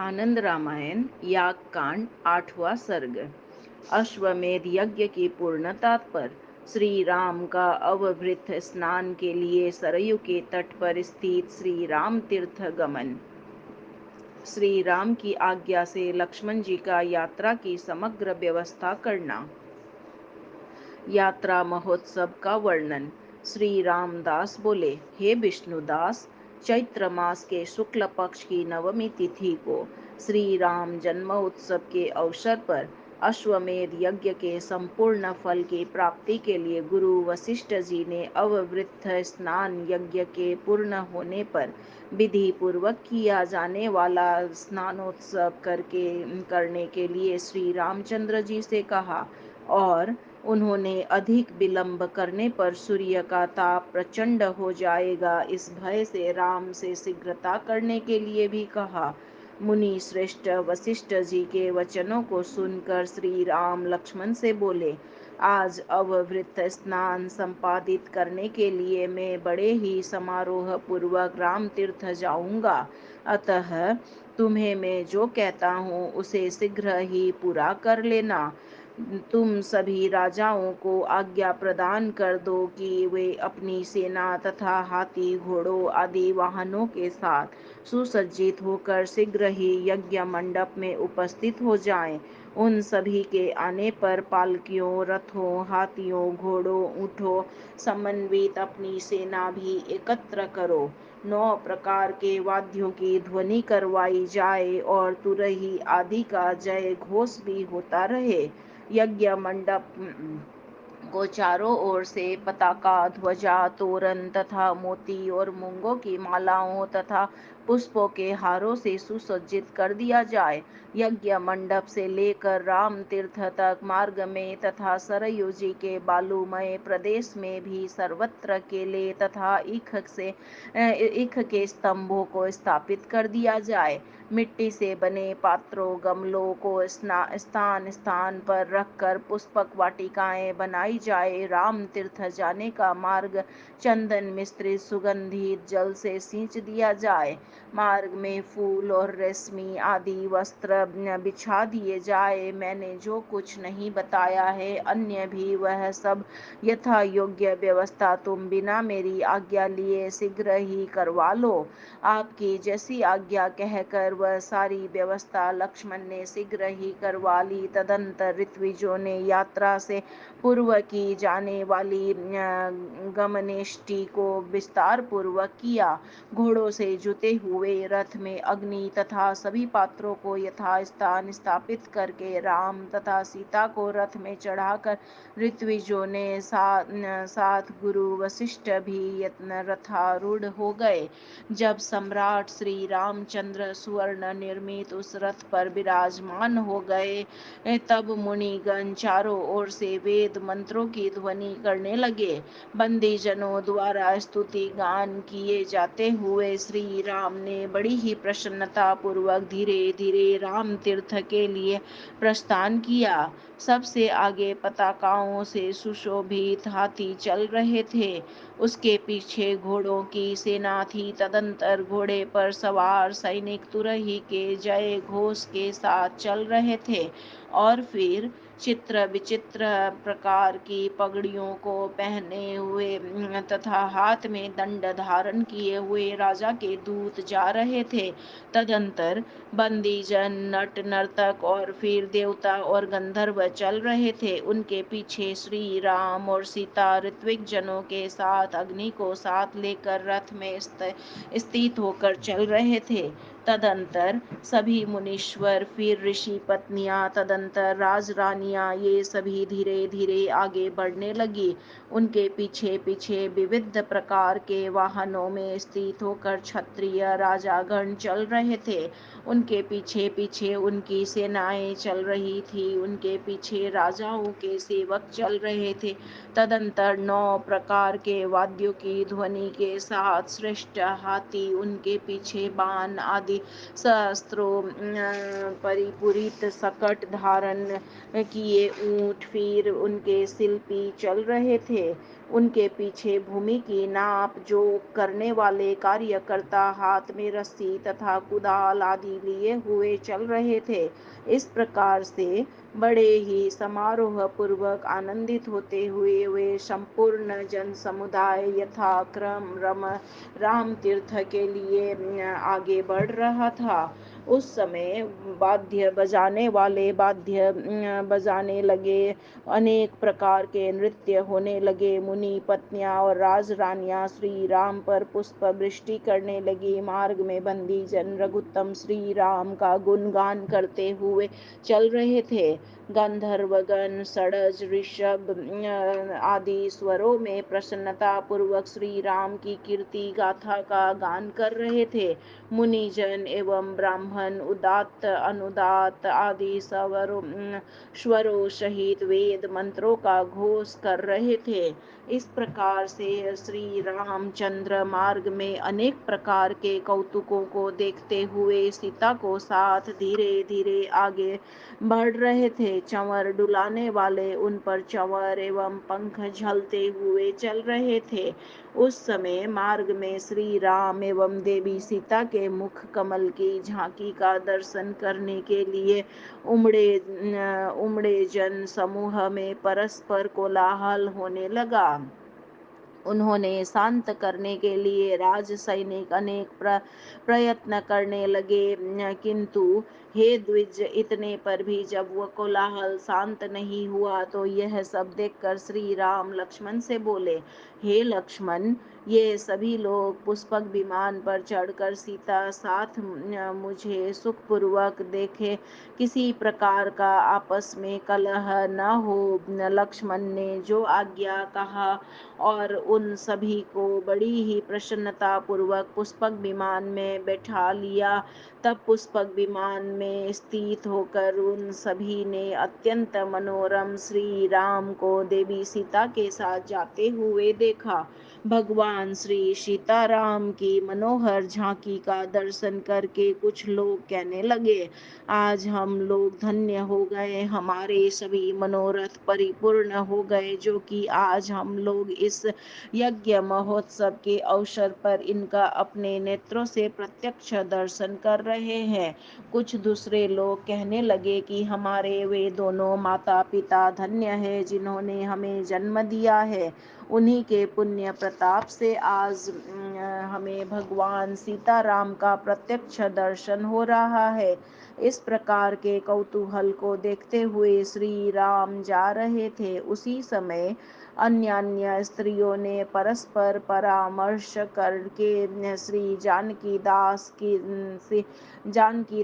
आनंद रामायण याग कांड 8वां सर्ग। अश्वमेध यज्ञ की पूर्णता पर श्री राम का अवभृत स्नान के लिए सरयू के तट पर स्थित श्री राम तीर्थ गमन। श्री राम की आज्ञा से लक्ष्मण जी का यात्रा की समग्र व्यवस्था करना। यात्रा महोत्सव का वर्णन। श्री रामदास बोले, हे विष्णुदास, चैत्र मास के शुक्ल पक्ष की नवमी तिथि को श्री राम जन्म उत्सव के अवसर पर अश्वमेध यज्ञ के संपूर्ण फल की प्राप्ति के लिए गुरु वशिष्ठ जी ने अववृत्त स्नान यज्ञ के पूर्ण होने पर विधि पूर्वक किया जाने वाला स्नानोत्सव करने के लिए श्री रामचंद्र जी से कहा और उन्होंने अधिक विलंब करने पर सूर्य का ताप प्रचंड हो जाएगा, इस भय से राम से शीघ्रता करने के लिए भी कहा। मुनि श्रेष्ठ वशिष्ठ जी के वचनों को सुनकर श्री राम लक्ष्मण से बोले, आज अवभृत स्नान संपादित करने के लिए मैं बड़े ही समारोह पूर्वक राम तीर्थ जाऊंगा, अतः तुम्हें मैं जो कहता हूँ उसे शीघ्र ही पूरा कर लेना। तुम सभी राजाओं को आज्ञा प्रदान कर दो कि वे अपनी सेना तथा हाथी घोड़ों आदि वाहनों के साथ सुसज्जित होकर शीघ्र ही यज्ञ मंडप में उपस्थित हो जाएं। उन सभी के आने पर पालकियों, रथों, हाथियों, घोड़ों, ऊंटों समन्वित अपनी सेना भी एकत्र करो। 9 प्रकार के वाद्यों की ध्वनि करवाई जाए और तुरही आदि का जय घोष भी होता रहे। यज्ञ मंडप को चारों ओर से पताका, ध्वजा, तोरण तथा मोती और मूंगों की मालाओं तथा पुष्पों के हारों से सुसज्जित कर दिया जाए। यज्ञ मंडप से लेकर राम तीर्थ तक मार्ग में तथा सरयू जी के बालूमय प्रदेश में भी सर्वत्र केले तथा ईख के स्तंभों को स्थापित कर दिया जाए। मिट्टी से बने पात्रों, गमलों को स्थान स्थान पर रखकर पुष्पक वाटिकाएं बनाई जाए। राम तीर्थ जाने का मार्ग चंदन मिश्रित सुगंधित जल से सींच दिया जाए। मार्ग में फूल और रेशमी आदि वस्त्र बिछा दिए जाए। मैंने जो कुछ नहीं बताया है अन्य भी वह सब यथा योग्य व्यवस्था तुम बिना मेरी आज्ञा लिए शीघ्र ही करवा लो। आपकी जैसी आज्ञा कहकर वह सारी व्यवस्था लक्ष्मण ने शीघ्र ही करवा ली। तदंतर ऋत्विजों ने यात्रा से पूर्व की जाने वाली गमनेष्टि को विस्तार पूर्वक किया। घोड़ों से जुते हुए रथ में अग्नि तथा सभी पात्रों को यथास्थान स्थापित करके राम तथा सीता को रथ में चढ़ाकर ऋत्विजों ने साथ गुरु वशिष्ठ भी रथारूढ़ हो गए। जब सम्राट श्री रामचंद्र सुवर्ण निर्मित उस रथ पर विराजमान हो गए तब मुनिगण चारों ओर से वेद मंत्रों की ध्वनि करने लगे। बंदी जनों द्वारा स्तुति गान किए जाते हुए श्री राम ने बड़ी ही प्रसन्नता पूर्वक धीरे धीरे राम तीर्थ के लिए प्रस्थान किया। सबसे आगे पताकाओं से सुशोभित हाथी चल रहे थे, उसके पीछे घोड़ों की सेना थी। तदंतर घोड़े पर सवार सैनिक तुरही के जय घोष के साथ चल रहे थे और फिर चित्र विचित्र प्रकार की पगड़ियों को पहने हुए तथा हाथ में दंड धारण किए हुए राजा के दूत जा रहे थे। तदंतर बंदीजन, नट नर्तक और फिर देवता और गंधर्व चल रहे थे। उनके पीछे श्री राम और सीता ऋत्विक जनों के साथ अग्नि को साथ लेकर रथ में स्थित होकर चल रहे थे। तदंतर सभी मुनीश्वर, फिर ऋषि पत्नियां, तदंतर राजरानियां, ये सभी धीरे धीरे आगे बढ़ने लगी। उनके पीछे पीछे विविध प्रकार के वाहनों में स्थित होकर क्षत्रिय राजागण चल रहे थे। उनके पीछे पीछे उनकी सेनाएं चल रही थी। उनके पीछे राजाओं के सेवक चल रहे थे। तदंतर 9 प्रकार के वाद्यों की ध्वनि के साथ श्रेष्ठ हाथी, उनके पीछे बाण आदि शस्त्रों परिपूरित सकट धारण किए ऊंट, फिर उनके शिल्पी चल रहे थे। उनके पीछे भूमि की नाप जोख करने वाले कार्यकर्ता हाथ में रस्सी तथा कुदाल आदि लिए हुए चल रहे थे। इस प्रकार से बड़े ही समारोह पूर्वक आनंदित होते हुए वे संपूर्ण जन समुदाय यथाक्रम राम तीर्थ के लिए आगे बढ़ रहा था। उस समय वाद्य बजाने वाले वाद्य बजाने लगे, अनेक प्रकार के नृत्य होने लगे, मुनि पत्नियां और राजरानियां श्री राम पर पुष्प वृष्टि करने लगी। मार्ग में बंदी जन रघुत्तम श्री राम का गुणगान करते हुए चल रहे थे। गंधर्वगण षड्ज ऋषभ आदि स्वरों में प्रसन्नता पूर्वक श्री राम की कीर्ति गाथा का गान कर रहे थे। मुनिजन एवं ब्राह्मण उदात्त अनुदात्त आदि स्वरों सहित वेद मंत्रों का घोष कर रहे थे। इस प्रकार से श्री रामचंद्र मार्ग में अनेक प्रकार के कौतुकों को देखते हुए सीता को साथ धीरे धीरे आगे बढ़ रहे थे। चंवर डुलाने वाले उन पर चंवर एवं पंख झलते हुए चल रहे थे। उस समय मार्ग में श्री राम एवं देवी सीता के मुख कमल की झांकी का दर्शन करने के लिए उमड़े जन समूह में परस्पर कोलाहल होने लगा। उन्होंने शांत करने के लिए राज सैनिक अनेक प्रयत्न करने लगे, किंतु हे द्विज, इतने पर भी जब वह कोलाहल शांत नहीं हुआ तो यह सब देखकर श्री राम लक्ष्मण से बोले, हे लक्ष्मण, ये सभी लोग पुष्पक विमान पर चढ़कर सीता साथ मुझे सुखपूर्वक देखे, किसी प्रकार का आपस में कलह न हो। लक्ष्मण ने जो आज्ञा कहा और उन सभी को बड़ी ही प्रसन्नता पूर्वक पुष्पक विमान में बैठा लिया। तब पुष्पक विमान में स्थित होकर उन सभी ने अत्यंत मनोरम श्री राम को देवी सीता के साथ जाते हुए देखा। भगवान श्री सीताराम की मनोहर झांकी का दर्शन करके कुछ लोग कहने लगे, आज हम लोग धन्य हो गए, हमारे सभी मनोरथ परिपूर्ण हो गए, जो कि आज हम लोग इस यज्ञ महोत्सव के अवसर पर इनका अपने नेत्रों से प्रत्यक्ष दर्शन कर रहे हैं। कुछ दूसरे लोग कहने लगे कि हमारे वे दोनों माता पिता धन्य है जिन्होंने हमें जन्म दिया है। उन्हीं के पुण्य प्रताप से आज हमें भगवान सीताराम का प्रत्यक्ष दर्शन हो रहा है। इस प्रकार के कौतूहल को देखते हुए श्री राम जा रहे थे। उसी समय अन्य स्त्रियों ने परस्पर परामर्श करके श्री जानकी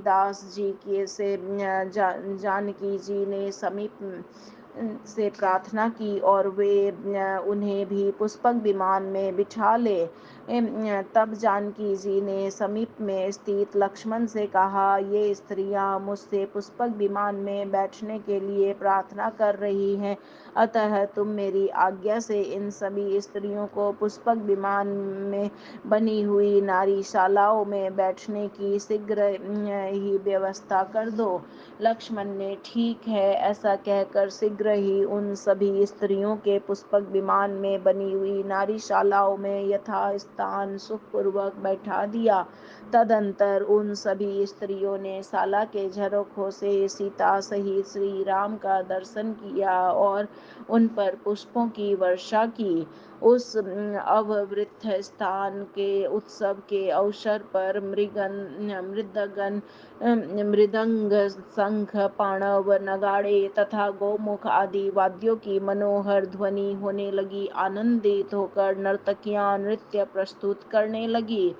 दास जी के से जानकी जी ने समीप से प्रार्थना की और वे उन्हें भी पुष्पक विमान में बिठा ले। तब जानकी जी ने समीप में स्थित लक्ष्मण से कहा, ये स्त्रियां मुझसे पुष्पक विमान में बैठने के लिए प्रार्थना कर रही हैं, अतः तुम मेरी आज्ञा से इन सभी स्त्रियों को पुष्पक विमान में बनी हुई नारीशालाओं में बैठने की शीघ्र ही व्यवस्था कर दो। लक्ष्मण ने ठीक है ऐसा कहकर शीघ्र ही उन सभी स्त्रियों के पुष्पक विमान में बनी हुई नारीशालाओं में यथास्थान सुखपूर्वक बैठा दिया। तदंतर उन सभी स्त्रियों ने शाला के झरोखों से सीता सहित श्री राम का दर्शन किया और उन पर पुष्पों की वर्षा की। उस अववृत स्थान के उत्सव के अवसर पर मृदंग शंख पाणव नगाड़े तथा गौमुख आदि वाद्यों की मनोहर ध्वनि होने लगी। आनंदित होकर नर्तकियां नृत्य प्रस्तुत करने लगी।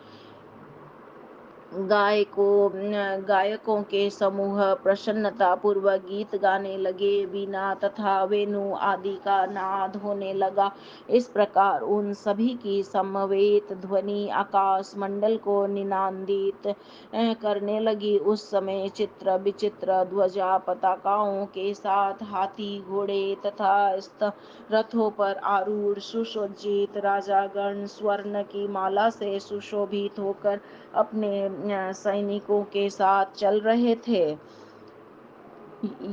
गायकों के समूह प्रसन्नता पूर्वक गीत गाने लगे। वीणा तथा वेणु आदि का नाद होने लगा। इस प्रकार उन सभी की समवेत ध्वनि आकाश मंडल को निनादित करने लगी। उस समय चित्र विचित्र ध्वजा पताकाओं के साथ हाथी घोड़े तथा रथों पर आरूढ़ सुसज्जित राजागण स्वर्ण की माला से सुशोभित होकर अपने सैनिकों के साथ चल रहे थे।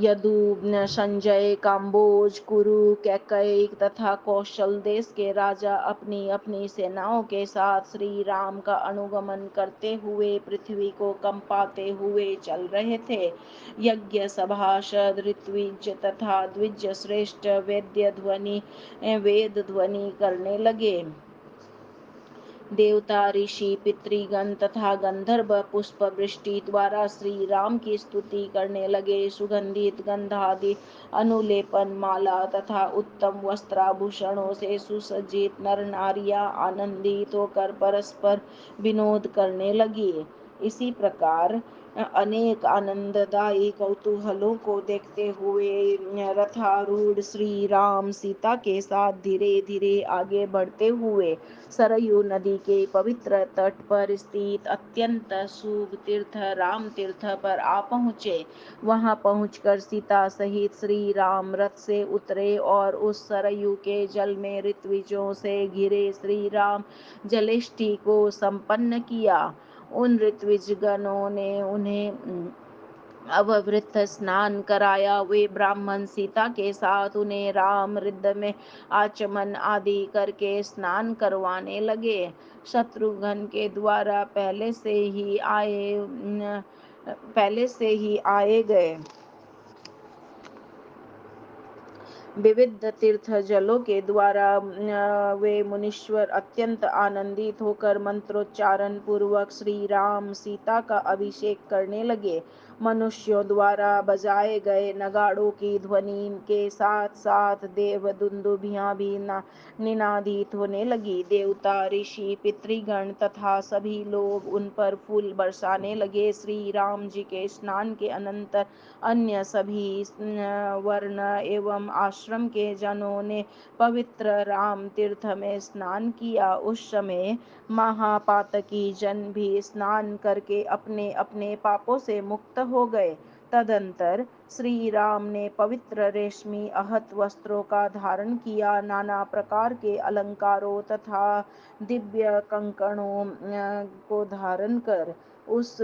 यदु, संजय, काम्बोज, कुरु, कैकई तथा कौशल देश के राजा अपनी अपनी सेनाओं के साथ श्री राम का अनुगमन करते हुए पृथ्वी को कंपाते हुए चल रहे थे। यज्ञ सभासद ऋत्विज तथा द्विज श्रेष्ठ वेद ध्वनि करने लगे। देवता, ऋषि, पितृगण तथा गंधर्व पुष्प वृष्टि द्वारा श्री राम की स्तुति करने लगे। सुगंधित गंधादि अनुलेपन माला तथा उत्तम वस्त्राभूषणों से सुसज्जित नर नारियां आनंदित होकर परस्पर विनोद करने लगी। इसी प्रकार अनेक आनंददायी कौतूहलों को देखते हुए रथारूढ़ श्री राम सीता के साथ धीरे धीरे आगे बढ़ते हुए सरयू नदी के पवित्र तट पर स्थित अत्यंत शुभ तीर्थ राम तीर्थ पर आ पहुँचे। वहां पहुंचकर सीता सहित श्री राम रथ से उतरे और उस सरयू के जल में ऋत्विजों से घिरे श्री राम जलेष्टि को संपन्न किया। उन ऋत्विजगणों ने उन्हें अववृत स्नान कराया। वे ब्राह्मण सीता के साथ उन्हें राम रिद्ध में आचमन आदि करके स्नान करवाने लगे। शत्रुघ्न के द्वारा पहले से ही आए गए विविध तीर्थ जलों के द्वारा वे मुनीश्वर अत्यंत आनंदित होकर मंत्रोच्चारण पूर्वक श्री राम सीता का अभिषेक करने लगे। मनुष्यों द्वारा बजाए गए नगाड़ों की ध्वनि के साथ साथ देव दुंदुभियां भी निनादित होने लगी। देवता, ऋषि, पितृगण तथा सभी लोग उन पर फूल बरसाने लगे। श्री राम जी के स्नान के अनंतर अन्य सभी वर्ण एवं आश्रम के जनों ने पवित्र राम तीर्थ में स्नान किया। उस समय महापातकी जन भी स्नान करके अपने अपने पापों से मुक्त हो गए। तदंतर श्री राम ने पवित्र रेशमी आहत वस्त्रों का धारण किया। नाना प्रकार के अलंकारों तथा दिव्य कंकणों को धारण कर उस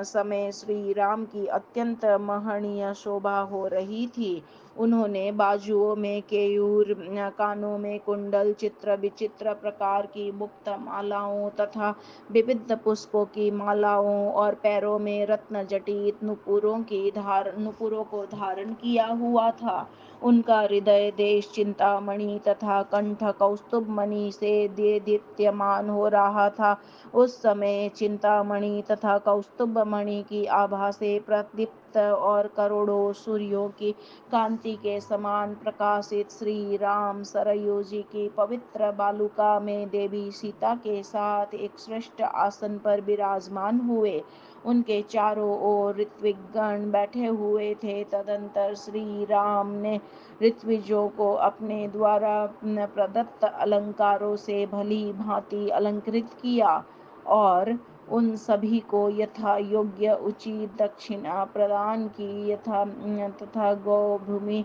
समय श्री राम की अत्यंत महनीय शोभा हो रही थी। उन्होंने बाजुओं में केयूर, कानों में कुंडल, चित्र विचित्र प्रकार की मुक्त मालाओं तथा विविध पुष्पों की मालाओं और पैरों में रत्न जटित नुपुरों को धारण किया हुआ था। उनका हृदय देश चिंतामणि तथा कंठ कौस्तुभ मणि से दीप्यमान हो रहा था। उस समय चिंतामणि तथा कौस्तुभ मणि की आभा से प्रदीप्त और करोड़ों सूर्यों की कांति के समान प्रकाशित श्री राम सरयू जी की पवित्र बालुका में देवी सीता के साथ एक श्रेष्ठ आसन पर विराजमान हुए। उनके चारों ओर ऋत्विकगण बैठे हुए थे। तदंतर श्री राम ने ऋत्विजों को अपने द्वारा प्रदत्त अलंकारों से भली भांति अलंकृत किया और उन सभी को यथा योग्य उचित दक्षिणा प्रदान की तथा गौभूमि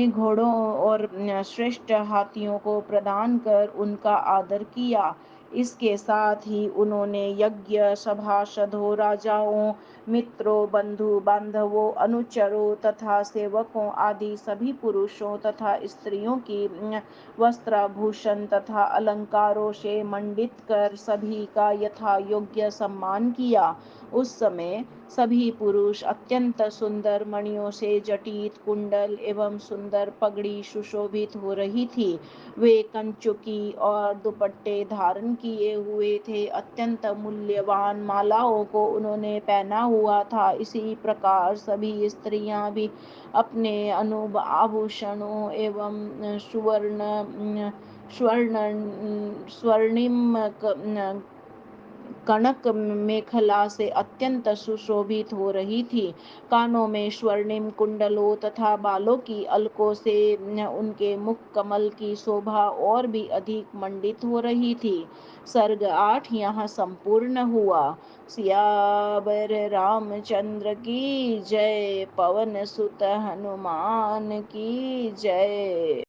घोड़ों और श्रेष्ठ हाथियों को प्रदान कर उनका आदर किया। इसके साथ ही उन्होंने यज्ञ सभासदों, राजाओं, मित्रों, बंधु बांधवों, अनुचरों तथा सेवकों आदि सभी पुरुषों तथा स्त्रियों की वस्त्राभूषण तथा अलंकारों से मंडित कर सभी का यथा योग्य सम्मान किया। उस समय सभी पुरुष अत्यंत सुंदर मणियों से जटित कुंडल एवं सुंदर पगड़ी सुशोभित हो रही थी। वे कंचुकी और दुपट्टे धारण किए हुए थे। अत्यंत मूल्यवान मालाओं को उन्होंने पहना हुआ था। इसी प्रकार सभी स्त्रियां भी अपने आभूषणों एवं स्वर्णिम कनक मेखला से अत्यंत सुशोभित हो रही थी। कानों में स्वर्णिम कुंडलों तथा बालों की अलकों से उनके मुख कमल की शोभा और भी अधिक मंडित हो रही थी। सर्ग 8 यहाँ संपूर्ण हुआ। सियावर रामचंद्र की जय। पवन सुत हनुमान की जय।